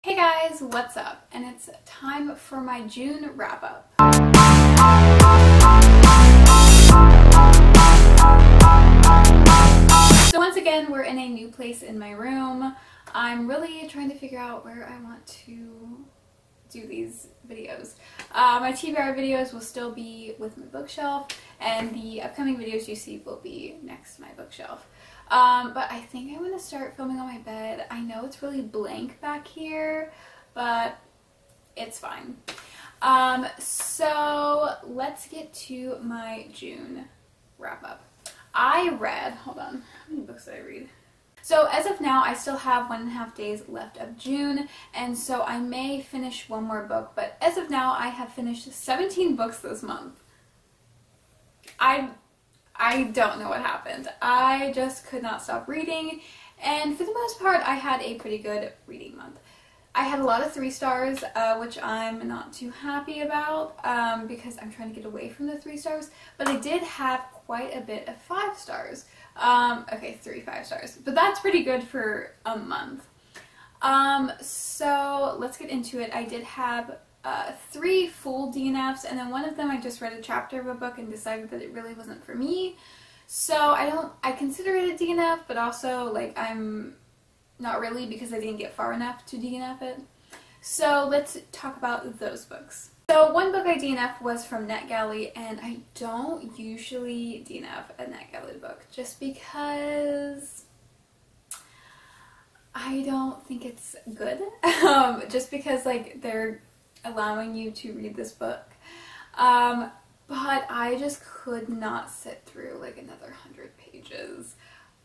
Hey guys, what's up? And it's time for my June wrap-up. So once again, we're in a new place in my room. I'm really trying to figure out where I want to do these videos. My TBR videos will still be with my bookshelf, and the upcoming videos you see will be next to my bookshelf. But I think I want to start filming on my bed. I know it's really blank back here, but it's fine. So let's get to my June wrap-up. Hold on, how many books did I read? So as of now, I still have 1.5 days left of June, and so I may finish one more book, but as of now, I have finished 17 books this month. I don't know what happened. I just could not stop reading, and for the most part, I had a pretty good reading month. I had a lot of 3 stars, which I'm not too happy about, because I'm trying to get away from the 3 stars, but I did have quite a bit of 5 stars. Okay, 3 5 stars, but that's pretty good for a month. So let's get into it. I did have 3 full DNFs, and then one of them I just read a chapter of a book and decided that it really wasn't for me. So I consider it a DNF, but also like I'm not really, because I didn't get far enough to DNF it. So let's talk about those books. So one book I DNF was from NetGalley, and I don't usually DNF a NetGalley book just because I don't think it's good. Just because like they're allowing you to read this book. But I just could not sit through like another 100 pages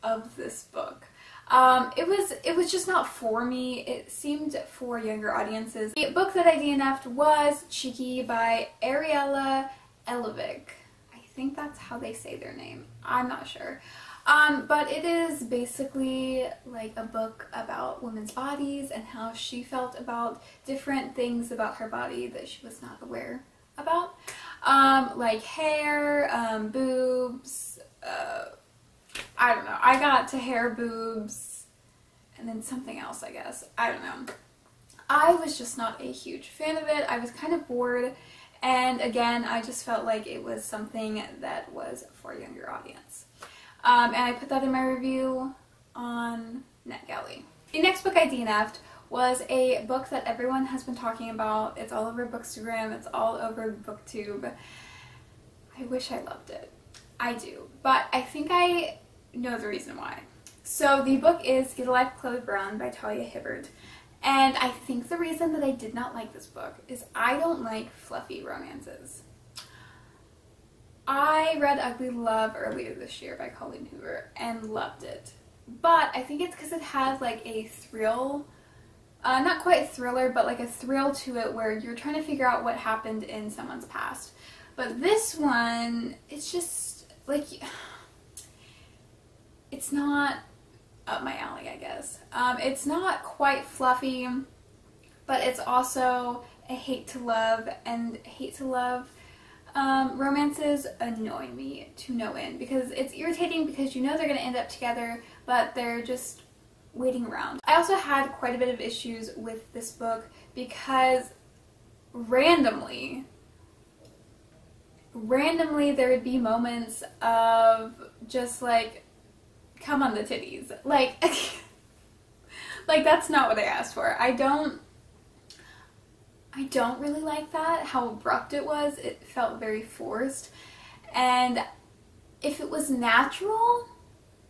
of this book. It was just not for me. It seemed for younger audiences. The book that I DNF'd was Cheeky by Ariella Elovic. I think that's how they say their name. I'm not sure. But it is basically like a book about women's bodies and how she felt about different things about her body that she was not aware about. Like hair, boobs, I don't know. I got to hair, boobs, and then something else, I guess. I don't know. I was just not a huge fan of it. I was kind of bored, and again, I just felt like it was something that was for a younger audience. And I put that in my review on NetGalley. The next book I DNF'd was a book that everyone has been talking about. It's all over Bookstagram. It's all over BookTube. I wish I loved it. I do, but I think I know the reason why. So the book is Get a Life, Chloe Brown by Talia Hibbert, and I think the reason that I did not like this book is I don't like fluffy romances. I read Ugly Love earlier this year by Colleen Hoover and loved it, but I think it's because it has like a thrill, not quite thriller, but like a thrill to it where you're trying to figure out what happened in someone's past. But this one, it's just like, it's not up my alley, I guess. It's not quite fluffy, but it's also a hate to love, and hate to love romances annoy me to no end because it's irritating because you know they're going to end up together, but they're just waiting around. I also had quite a bit of issues with this book because randomly there would be moments of just like, come on the titties. Like, like that's not what I asked for. I don't really like that, how abrupt it was. It felt very forced, and if it was natural,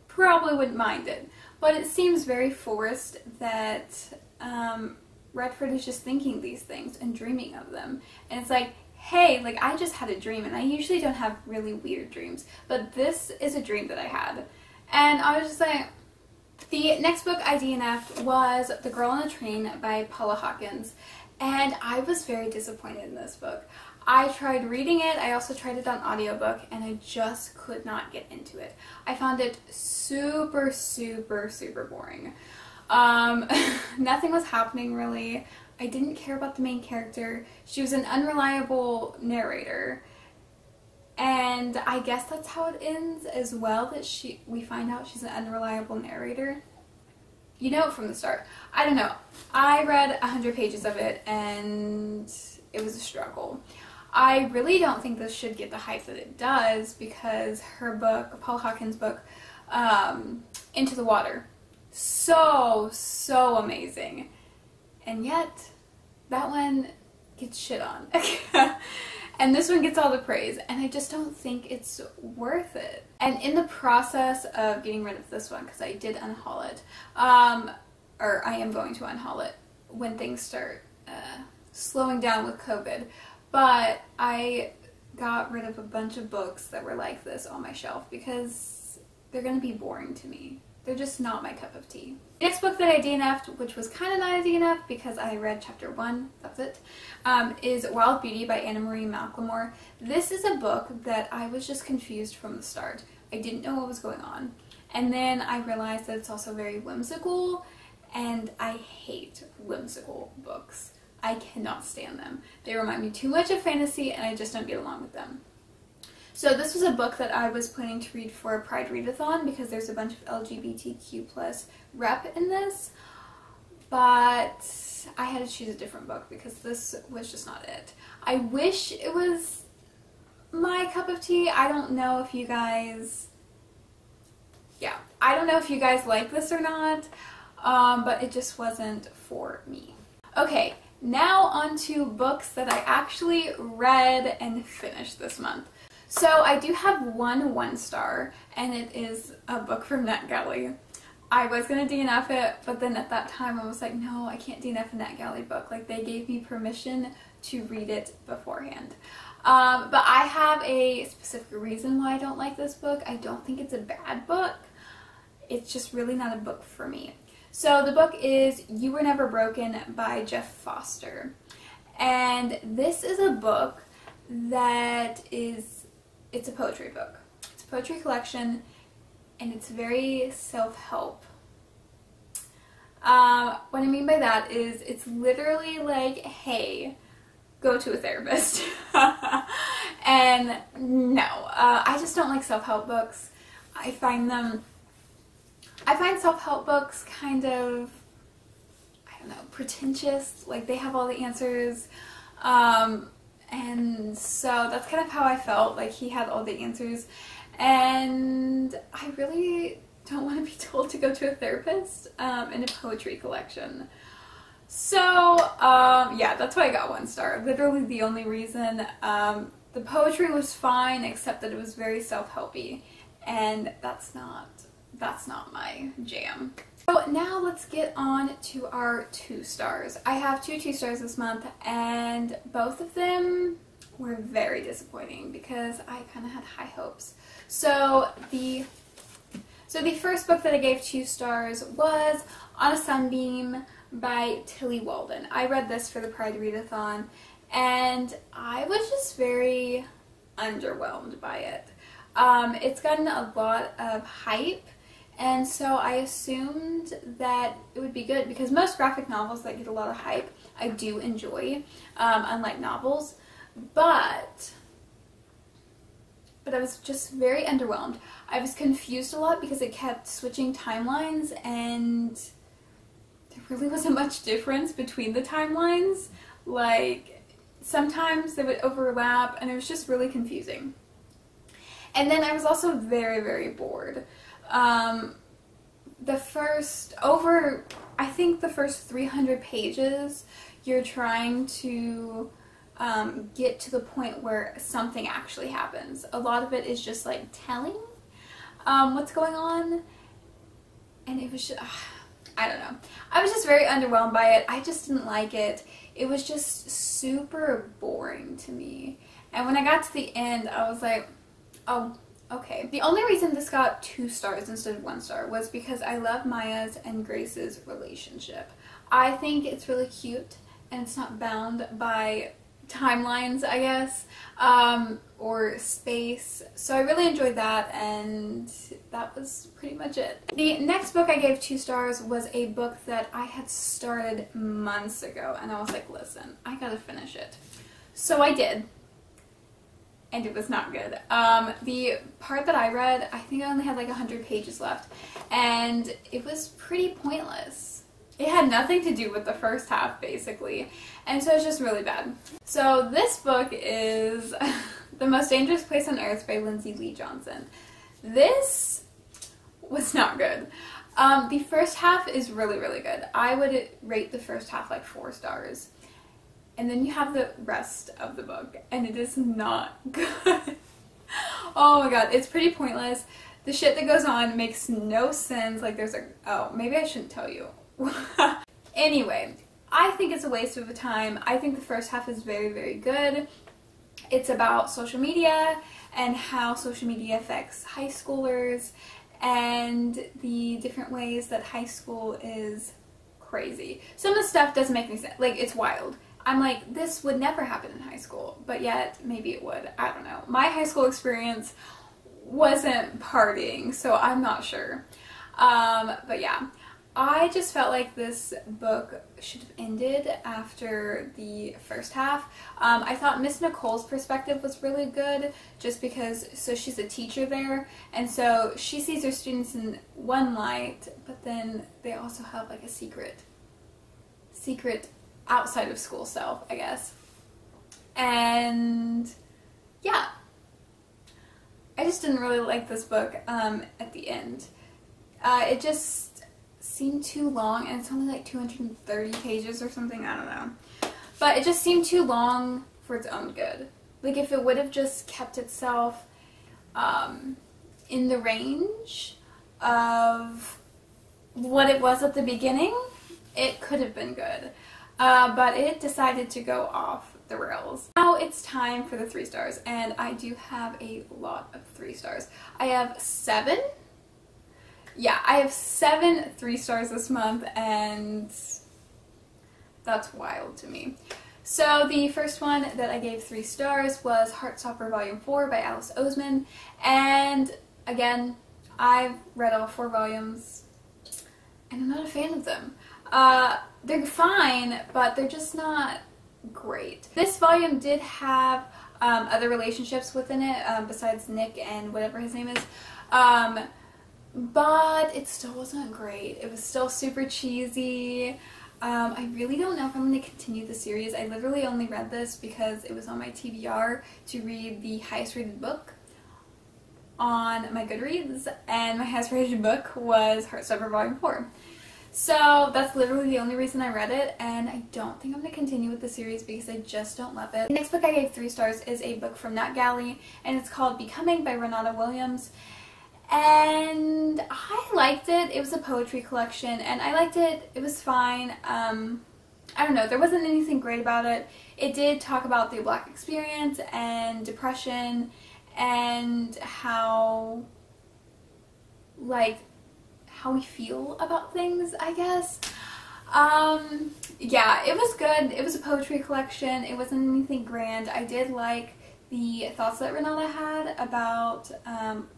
probably wouldn't mind it. But it seems very forced that Redford is just thinking these things and dreaming of them. And it's like, hey, like I just had a dream, and I usually don't have really weird dreams, but this is a dream that I had. And I was just like, the next book I DNF'd was The Girl on the Train by Paula Hawkins, and I was very disappointed in this book. I tried reading it, I also tried it on audiobook, and I just could not get into it. I found it super, super, super boring. Nothing was happening really. I didn't care about the main character. She was an unreliable narrator. And I guess that's how it ends as well, that we find out she's an unreliable narrator. you know it from the start. I don't know. I read 100 pages of it and it was a struggle. I really don't think this should get the hype that it does because her book, Paula Hawkins' book, Into the Water, so amazing. And yet, that one gets shit on. And this one gets all the praise, and I just don't think it's worth it. And in the process of getting rid of this one, because I did unhaul it, or I am going to unhaul it when things start slowing down with COVID, but I got rid of a bunch of books that were like this on my shelf because they're going to be boring to me. They're just not my cup of tea. The next book that I DNF'd, which was kind of not a DNF because I read chapter 1, that's it, is Wild Beauty by Anna Marie McLemore. This is a book that I was just confused from the start. I didn't know what was going on. And then I realized that it's also very whimsical, and I hate whimsical books. I cannot stand them. They remind me too much of fantasy, and I just don't get along with them. So this was a book that I was planning to read for a Pride Readathon because there's a bunch of LGBTQ+ rep in this, but I had to choose a different book because this was just not it. I wish it was my cup of tea. I don't know if you guys, I don't know if you guys like this or not, but it just wasn't for me. Okay, now on to books that I actually read and finished this month. So I do have one star, and it is a book from NetGalley. I was going to DNF it, but then at that time I was like, no, I can't DNF a NetGalley book. Like, they gave me permission to read it beforehand. But I have a specific reason why I don't like this book. I don't think it's a bad book. It's just really not a book for me. So the book is You Were Never Broken by Jeff Foster. And this is a book that it's a poetry book. It's a poetry collection, and it's very self-help. What I mean by that is it's literally like, hey, go to a therapist. And no, I just don't like self-help books. I find self-help books kind of, I don't know, pretentious. Like, they have all the answers. And so that's kind of how I felt, like he had all the answers, and I really don't want to be told to go to a therapist in a poetry collection. So yeah, that's why I got 1 star. Literally the only reason. The poetry was fine, except that it was very self-helpy, and that's not my jam. So now let's get on to our 2 stars. I have 2 stars this month, and both of them were very disappointing because I kind of had high hopes. So the first book that I gave 2 stars was On a Sunbeam by Tillie Walden. I read this for the Pride Readathon, and I was just very underwhelmed by it. It's gotten a lot of hype, and so I assumed that it would be good because most graphic novels that get a lot of hype I do enjoy, unlike novels, but I was just very underwhelmed. I was confused a lot because it kept switching timelines, and there really wasn't much difference between the timelines. Like, sometimes they would overlap, and it was just really confusing. And then I was also very bored. I think the first 300 pages, you're trying to get to the point where something actually happens. A lot of it is just like telling what's going on, and it was just, I don't know. I was just very underwhelmed by it. I just didn't like it. It was just super boring to me. And when I got to the end, I was like, oh, okay. The only reason this got 2 stars instead of 1 star was because I love Maya's and Grace's relationship. I think it's really cute, and it's not bound by timelines, I guess, or space. So I really enjoyed that, and that was pretty much it. The next book I gave 2 stars was a book that I had started months ago, and I was like, listen, I gotta finish it. So I did. and it was not good. The part that I read, I think I only had like 100 pages left, and it was pretty pointless. It had nothing to do with the first half, basically, and so it's just really bad. So this book is The Most Dangerous Place on Earth by Lindsay Lee Johnson. This was not good. The first half is really, really good. I would rate the first half like 4 stars. And then you have the rest of the book, and it is not good. Oh my god, it's pretty pointless. The shit that goes on makes no sense. Like there's a, oh, maybe I shouldn't tell you. Anyway, I think it's a waste of time. I think the first half is very, very good. It's about social media and how social media affects high schoolers and the different ways that high school is crazy. Some of the stuff doesn't make any sense. Like, it's wild. I'm like, this would never happen in high school, but yet maybe it would. I don't know. My high school experience wasn't partying, so I'm not sure. But yeah, I just felt like this book should have ended after the first half. I thought Miss Nicole's perspective was really good just because, so she's a teacher there, and so she sees her students in one light, but then they also have like a secret outside of school self, I guess. And yeah, I just didn't really like this book at the end. It just seemed too long, and it's only like 230 pages or something, I don't know. But it just seemed too long for its own good. Like, if it would have just kept itself in the range of what it was at the beginning, it could have been good. But it decided to go off the rails. Now it's time for the 3 stars, and I do have a lot of 3 stars. I have 7. Yeah, I have 7 3 stars this month, and that's wild to me. So the first one that I gave 3 stars was Heartstopper Volume 4 by Alice Oseman, and again, I've read all 4 volumes, and I'm not a fan of them. They're fine, but they're just not great. This volume did have other relationships within it, besides Nick and whatever his name is, but it still wasn't great. It was still super cheesy. I really don't know if I'm going to continue the series. I literally only read this because it was on my TBR to read the highest rated book on my Goodreads, and my highest rated book was Heartstopper Volume 4. So that's literally the only reason I read it, and I don't think I'm going to continue with the series because I just don't love it. The next book I gave 3 stars is a book from NetGalley, and it's called Becoming by Renata Williams. And I liked it. It was a poetry collection, and I liked it. It was fine. I don't know, there wasn't anything great about it. It did talk about the Black experience and depression and how, like, how we feel about things, I guess. Yeah, it was good. It was a poetry collection. It wasn't anything grand. I did like the thoughts that Renata had about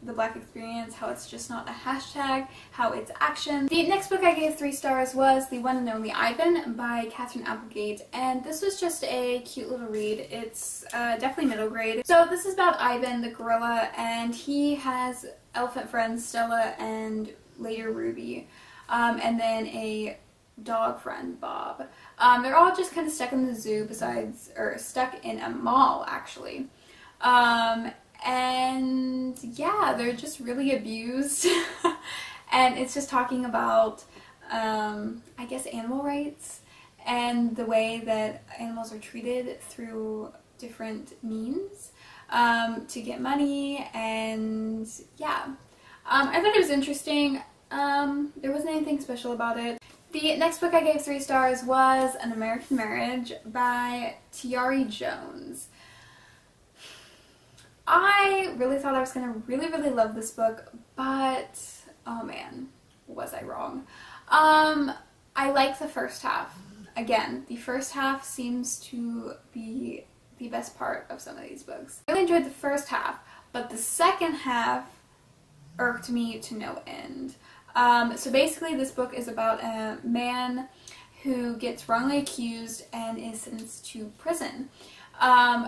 the Black experience, how it's just not a hashtag, how it's action. The next book I gave 3 stars was The One and Only Ivan by Katherine Applegate, and this was just a cute little read. It's definitely middle grade. So this is about Ivan the gorilla, and he has elephant friends Stella and later Ruby, and then a dog friend, Bob. They're all just kind of stuck in the zoo stuck in a mall, actually. And yeah, they're just really abused. And it's just talking about, I guess, animal rights and the way that animals are treated through different means to get money, and yeah. I thought it was interesting. There wasn't anything special about it. The next book I gave 3 stars was An American Marriage by Tiari Jones. I really thought I was going to really love this book, but oh man, was I wrong. I like the first half. Again, the first half seems to be the best part of some of these books. I really enjoyed the first half, but the second half irked me to no end. So basically this book is about a man who gets wrongly accused and is sentenced to prison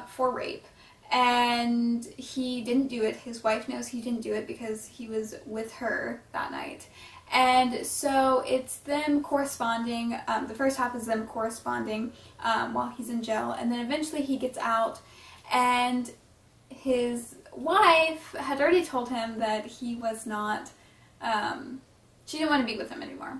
for rape. and he didn't do it. His wife knows he didn't do it because he was with her that night. And so it's them corresponding. The first half is them corresponding while he's in jail, and then eventually he gets out, and his wife had already told him that he was not, she didn't want to be with him anymore.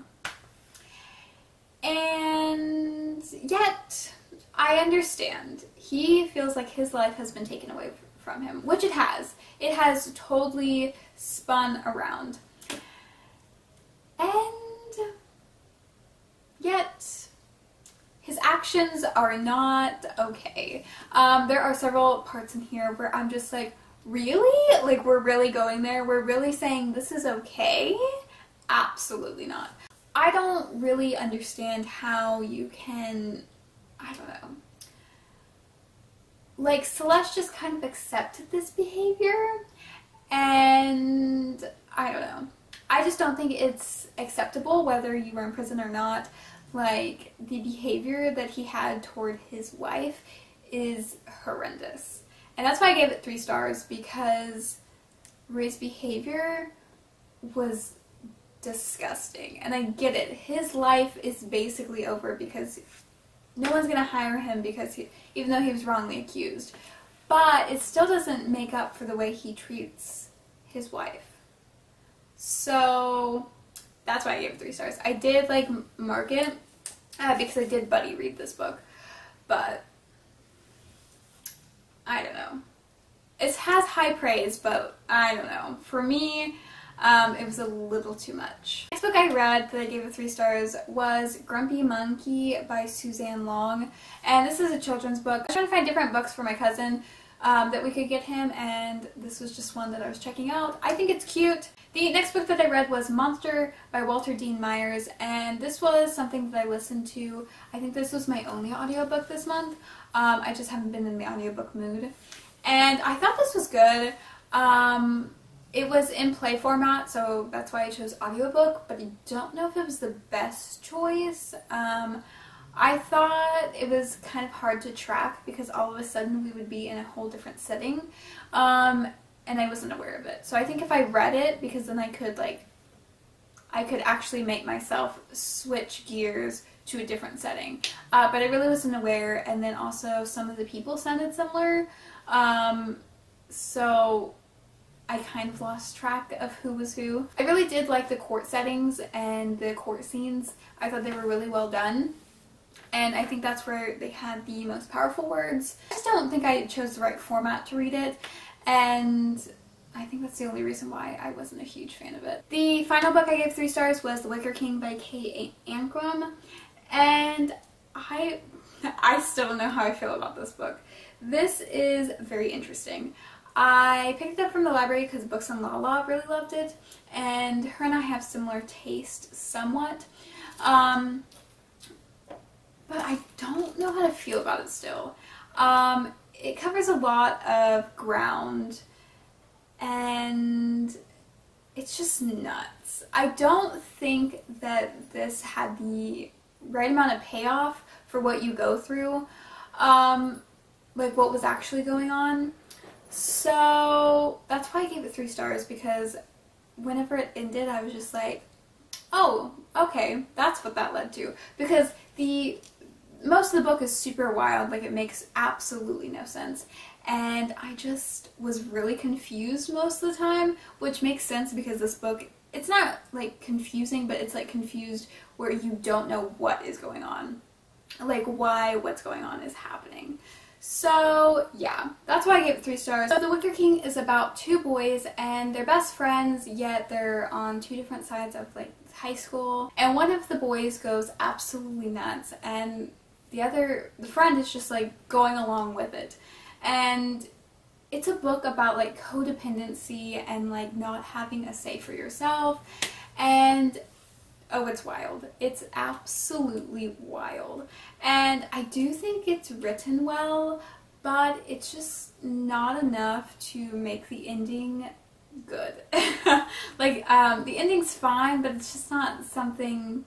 And yet, I understand. He feels like his life has been taken away from him, which it has. It has totally spun around. And yet, his actions are not okay. There are several parts in here where I'm just like, really? Like, we're really going there? We're really saying this is okay? Absolutely not. I don't really understand how you can, I don't know. Like, Celeste just kind of accepted this behavior, and I don't know. I just don't think it's acceptable whether you were in prison or not. Like, the behavior that he had toward his wife is horrendous. And that's why I gave it 3 stars, because Ray's behavior was disgusting. And I get it. His life is basically over because no one's going to hire him because even though he was wrongly accused. But it still doesn't make up for the way he treats his wife. So that's why I gave it 3 stars. I did like mark it because I did buddy read this book, but I don't know. It has high praise, but I don't know. For me, it was a little too much. The next book I read that I gave it 3 stars was Grumpy Monkey by Suzanne Long, and this is a children's book. I was trying to find different books for my cousin that we could get him, and this was just one that I was checking out. I think it's cute. The next book that I read was Monster by Walter Dean Myers, and this was something that I listened to. I think this was my only audiobook this month. I just haven't been in the audiobook mood. And I thought this was good. It was in play format, so that's why I chose audiobook, but I don't know if it was the best choice. I thought it was kind of hard to track because all of a sudden we would be in a whole different setting, and I wasn't aware of it. So I think if I read it, because then I could actually make myself switch gears to a different setting. But I really wasn't aware, and then also some of the people sounded similar, so I kind of lost track of who was who. I really did like the court settings and the court scenes. I thought they were really well done. And I think that's where they had the most powerful words. I just don't think I chose the right format to read it. And I think that's the only reason why I wasn't a huge fan of it. The final book I gave 3 stars was The Wicker King by Kay Ancrum. And I still don't know how I feel about this book. This is very interesting. I picked it up from the library because Books on Lala really loved it, and her and I have similar taste somewhat, but I don't know how to feel about it still. It covers a lot of ground, and it's just nuts. I don't think that this had the right amount of payoff for what you go through, like what was actually going on. So that's why I gave it 3 stars, because whenever it ended I was just like, oh, okay, that's what that led to. Because most of the book is super wild, like it makes absolutely no sense. And I just was really confused most of the time, which makes sense because this book, it's not like confusing, but it's like confused where you don't know what is going on. Like why what's going on is happening. So yeah, that's why I gave it 3 stars. So The Wicker King is about 2 boys and they're best friends, yet they're on 2 different sides of like high school. And one of the boys goes absolutely nuts and the friend is just like going along with it. And it's a book about like codependency and like not having a say for yourself. And oh, it's wild. It's absolutely wild. And I do think it's written well, but it's just not enough to make the ending good. Like, the ending's fine, but it's just not something,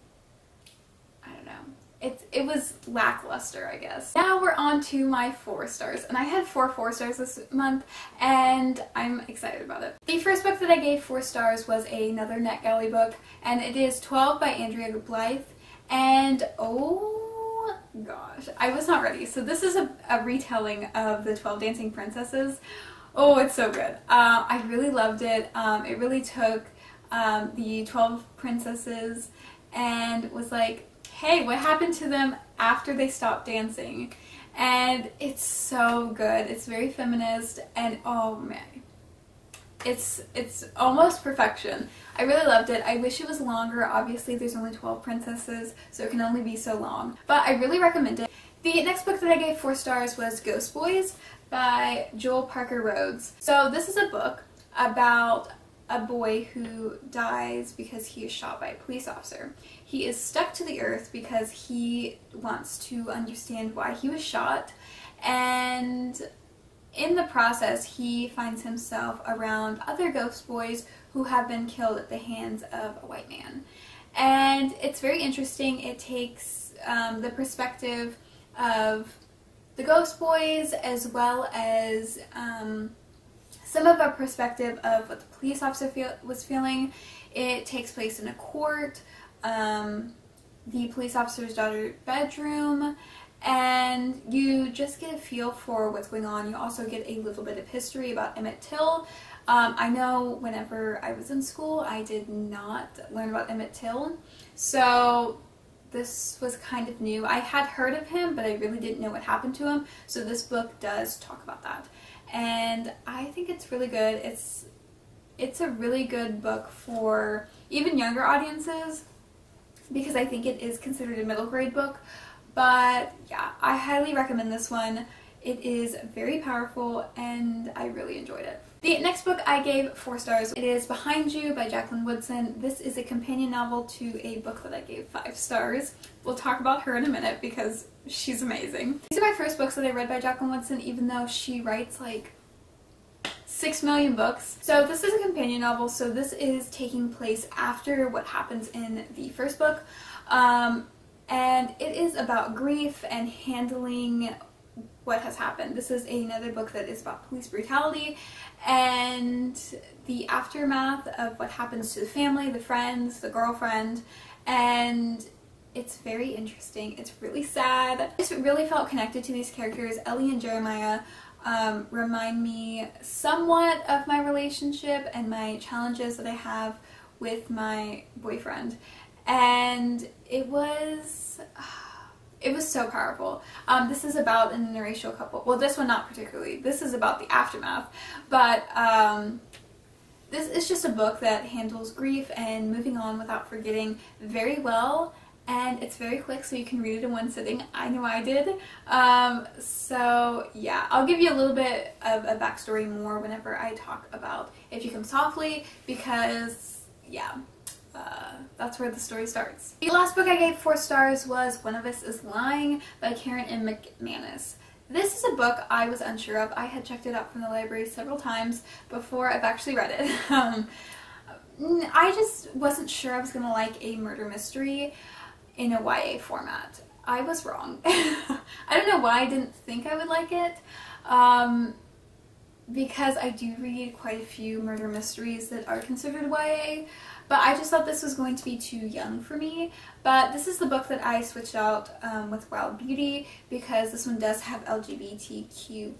I don't know. it was lackluster, I guess. Now we're on to my 4 stars, and I had 4 stars this month, and I'm excited about it. The first book that I gave 4 stars was another NetGalley book, and it is 12 by Andrea Blythe, and oh gosh, I was not ready. So this is a retelling of the 12 Dancing Princesses. Oh, it's so good. I really loved it. It really took the 12 princesses and was like, hey, what happened to them after they stopped dancing? And it's so good. It's very feminist, and oh man, it's almost perfection. I really loved it. I wish it was longer. Obviously there's only 12 princesses, so it can only be so long, but I really recommend it. The next book that I gave 4 stars was Ghost Boys by Joel Parker Rhodes. So this is a book about a boy who dies because he is shot by a police officer. He is stuck to the earth because he wants to understand why he was shot, and in the process he finds himself around other ghost boys who have been killed at the hands of a white man. And it's very interesting. It takes the perspective of the ghost boys as well as some of a perspective of what the police officer was feeling. It takes place in a court, the police officer's daughter's bedroom, and you just get a feel for what's going on. You also get a little bit of history about Emmett Till. I know whenever I was in school I did not learn about Emmett Till, so this was kind of new. I had heard of him, but I really didn't know what happened to him, so this book does talk about that. And I think it's really good. It's a really good book for even younger audiences because I think it is considered a middle grade book. But yeah, I highly recommend this one. It is very powerful and I really enjoyed it. The next book I gave 4 stars. It is Behind You by Jacqueline Woodson. This is a companion novel to a book that I gave 5 stars. We'll talk about her in a minute because she's amazing. These are my first books that I read by Jacqueline Woodson, even though she writes like 6 million books. So this is a companion novel, so this is taking place after what happens in the first book. And it is about grief and handling what has happened. This is another book that is about police brutality and the aftermath of what happens to the family, the friends, the girlfriend, and it's very interesting. It's really sad. I just really felt connected to these characters. Ellie and Jeremiah remind me somewhat of my relationship and my challenges that I have with my boyfriend, and it was so powerful. This is about an interracial couple. Well, this one not particularly. This is about the aftermath, but this is just a book that handles grief and moving on without forgetting very well, and it's very quick, so you can read it in one sitting. I know I did. So yeah, I'll give you a little bit of a backstory more whenever I talk about If You Come Softly, because yeah, that's where the story starts. The last book I gave 4 stars was One of Us is Lying by Karen M. McManus. This is a book I was unsure of. I had checked it out from the library several times before I've actually read it. I just wasn't sure I was going to like a murder mystery in a YA format. I was wrong. I don't know why I didn't think I would like it, because I do read quite a few murder mysteries that are considered YA, but I just thought this was going to be too young for me. But this is the book that I switched out with Wild Beauty, because this one does have LGBTQ+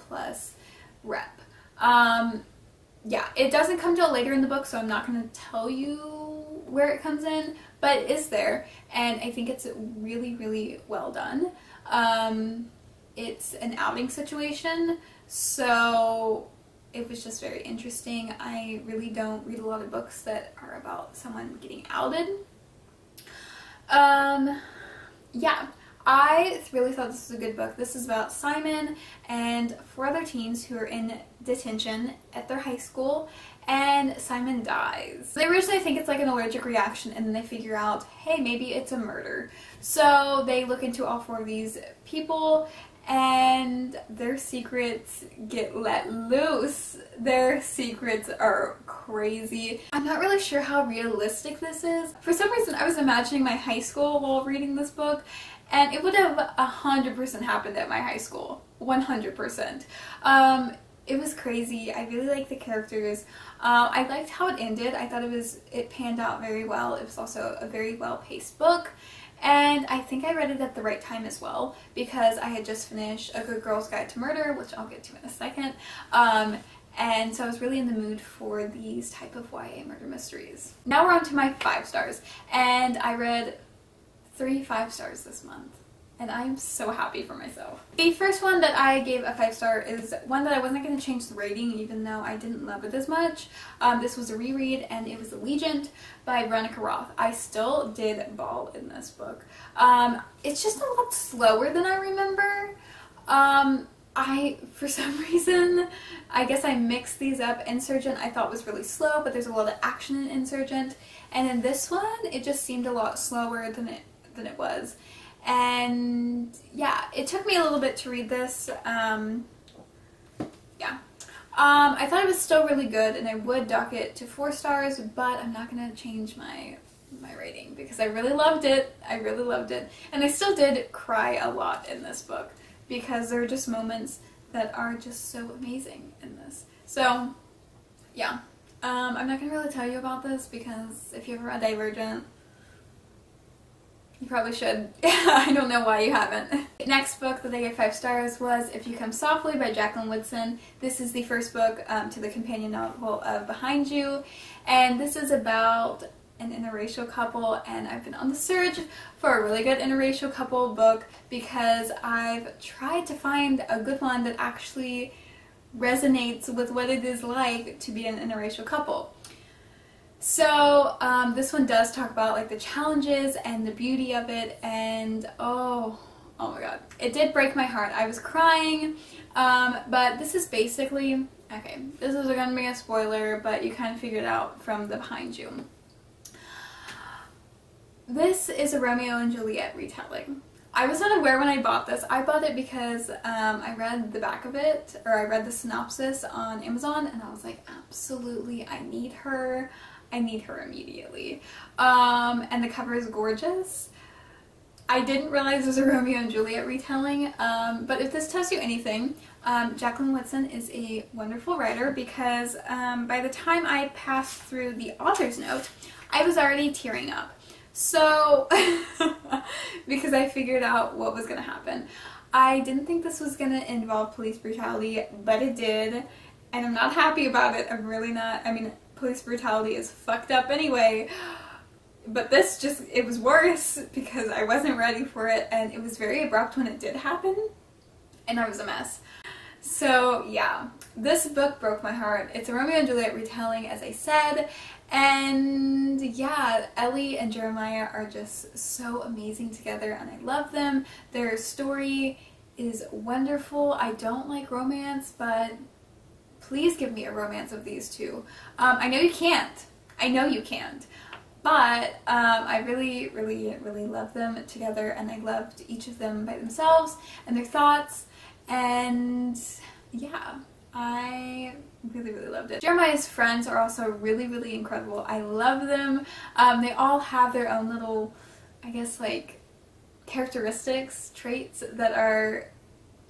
rep. Yeah, it doesn't come till later in the book, so I'm not going to tell you where it comes in, but it is there, and I think it's really, really well done. It's an outing situation, so it was just very interesting. I really don't read a lot of books that are about someone getting outed. Yeah, I really thought this was a good book. This is about Simon and 4 other teens who are in detention at their high school, and Simon dies. They originally think it's like an allergic reaction, and then they figure out, hey, maybe it's a murder. So they look into all 4 of these people, and their secrets get let loose. Their secrets are crazy. I'm not really sure how realistic this is. For some reason, I was imagining my high school while reading this book, and it would have 100% happened at my high school. 100%. It was crazy. I really liked the characters. I liked how it ended. I thought it panned out very well. It was also a very well-paced book. And I think I read it at the right time as well, because I had just finished A Good Girl's Guide to Murder, which I'll get to in a second. And so I was really in the mood for these type of YA murder mysteries. Now we're on to my 5 stars. And I read 3 5 stars this month. And I'm so happy for myself. The first one that I gave a 5 star is one that I wasn't going to change the rating, even though I didn't love it as much. This was a reread, and it was Allegiant by Veronica Roth. I still did bawl in this book. It's just a lot slower than I remember. For some reason, I guess I mixed these up. Insurgent I thought was really slow, but there's a lot of action in Insurgent. And in this one, it just seemed a lot slower than it was. And yeah, it took me a little bit to read this. I thought it was still really good, and I would dock it to 4 stars, but I'm not going to change my rating because I really loved it. I really loved it. And I still did cry a lot in this book because there are just moments that are just so amazing in this. So yeah, I'm not going to really tell you about this because if you ever read Divergent, you probably should. I don't know why you haven't. Next book that I gave 5 stars was If You Come Softly by Jacqueline Woodson. This is the first book to the companion novel of Behind You, and this is about an interracial couple, and I've been on the search for a really good interracial couple book because I've tried to find a good one that actually resonates with what it is like to be an interracial couple. So this one does talk about like the challenges and the beauty of it, and oh my god, it did break my heart. I was crying, but this is basically, okay, this is going to be a spoiler, but you kind of figured out from the Behind You. This is a Romeo and Juliet retelling. I was not aware when I bought this. I bought it because I read the back of it, or I read the synopsis on Amazon, and I was like, absolutely, I need her. I need her immediately. And the cover is gorgeous. I didn't realize it was a Romeo and Juliet retelling, but if this tells you anything, Jacqueline Woodson is a wonderful writer because by the time I passed through the author's note, I was already tearing up. So, because I figured out what was going to happen. I didn't think this was going to involve police brutality, but it did, and I'm not happy about it. I'm really not. I mean, police brutality is fucked up anyway, but this just, it was worse because I wasn't ready for it, and it was very abrupt when it did happen, and I was a mess. So yeah, this book broke my heart. It's a Romeo and Juliet retelling, as I said, and yeah, Ellie and Jeremiah are just so amazing together, and I love them. Their story is wonderful. I don't like romance, but please give me a romance of these two. I know you can't. I know you can't. But I really, really, really love them together, and I loved each of them by themselves and their thoughts, and yeah, I really, really loved it. Jeremiah's friends are also really, really incredible. I love them. They all have their own little, I guess, like, characteristics, traits that are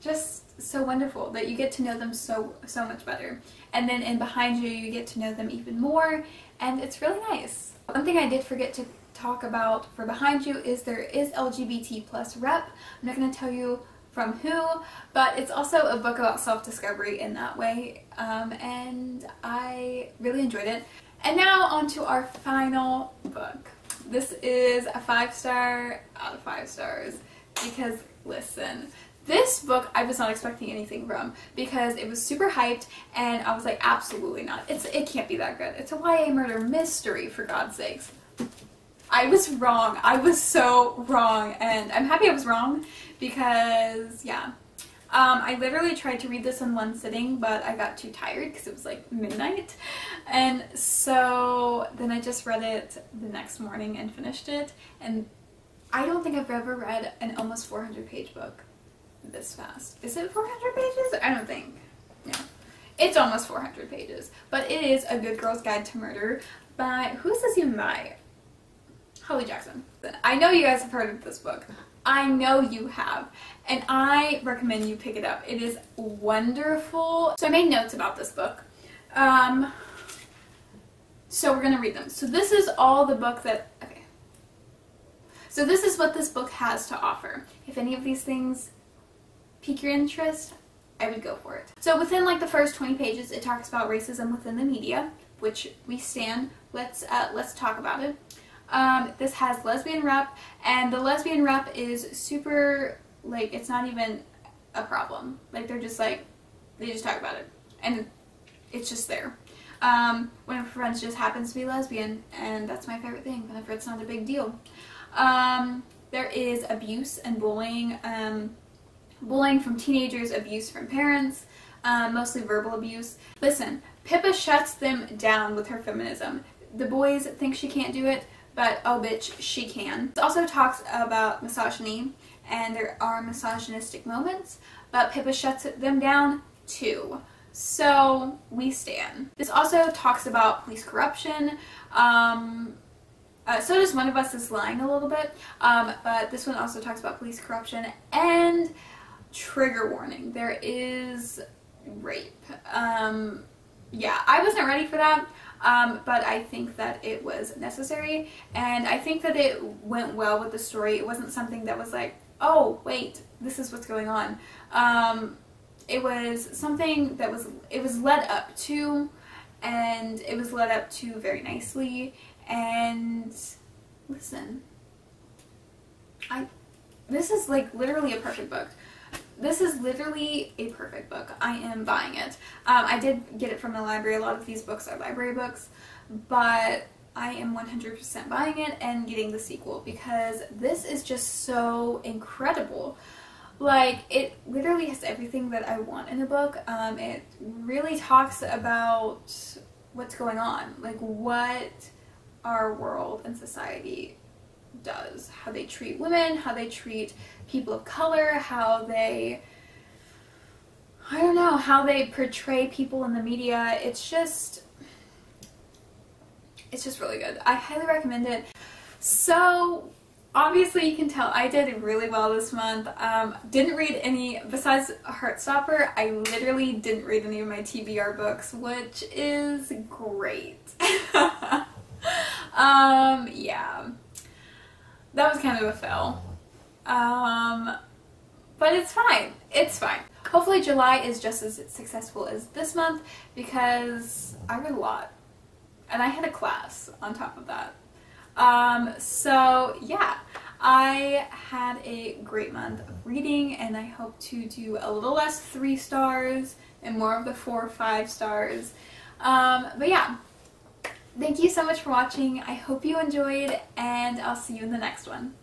just so wonderful that you get to know them so much better. And then in Behind You, you get to know them even more, and it's really nice. One thing I did forget to talk about for Behind You is there is LGBT plus rep. I'm not going to tell you from who, but it's also a book about self-discovery in that way, and I really enjoyed it. And now on to our final book. This is a 5 star out of 5 stars because, listen, this book I was not expecting anything from because it was super hyped, and I was like, absolutely not. It can't be that good. It's a YA murder mystery, for God's sakes. I was wrong. I was so wrong, and I'm happy I was wrong because, yeah. I literally tried to read this in one sitting, but I got too tired because it was like midnight, and so then I just read it the next morning and finished it, and I don't think I've ever read an almost 400-page book this fast. Is it 400 pages? I don't think. No. It's almost 400 pages, but it is A Good Girl's Guide to Murder by, who is this even by? Holly Jackson. I know you guys have heard of this book. I know you have, and I recommend you pick it up. It is wonderful. So I made notes about this book. So we're gonna read them. So this is all the book that, okay. So this is what this book has to offer. If any of these things pique your interest, I would go for it. So within like the first 20 pages, it talks about racism within the media, which we stand. Let's talk about it. This has lesbian rep, and the lesbian rep is super, like, it's not even a problem. Like, they're just like, they just talk about it, and it's just there. One of her friends just happens to be lesbian, and that's my favorite thing, whenever it's not a big deal. There is abuse and bullying, bullying from teenagers, abuse from parents, mostly verbal abuse. Listen, Pippa shuts them down with her feminism. The boys think she can't do it, but oh bitch, she can. It also talks about misogyny, and there are misogynistic moments, but Pippa shuts them down too. So we stand. This also talks about police corruption. So does One of Us Is Lying a little bit, but this one also talks about police corruption and trigger warning. There is rape. Yeah, I wasn't ready for that, but I think that it was necessary, and I think that it went well with the story. It wasn't something that was like, oh wait, this is what's going on. It was something that it was led up to, and it was led up to very nicely. And listen, this is like literally a perfect book. This is literally a perfect book. I am buying it. I did get it from the library. A lot of these books are library books, but I am 100% buying it and getting the sequel because this is just so incredible. Like, it literally has everything that I want in a book. It really talks about what's going on, like what our world and society does, how they treat women, how they treat people of color, how they, I don't know, how they portray people in the media. It's just really good. I highly recommend it. So obviously you can tell I did really well this month. Didn't read any, besides Heartstopper, I literally didn't read any of my TBR books, which is great. Yeah, that was kind of a fail. But it's fine. It's fine. Hopefully July is just as successful as this month because I read a lot. And I had a class on top of that. So yeah, I had a great month of reading, and I hope to do a little less 3 stars and more of the 4 or 5 stars. But yeah, thank you so much for watching. I hope you enjoyed, and I'll see you in the next one.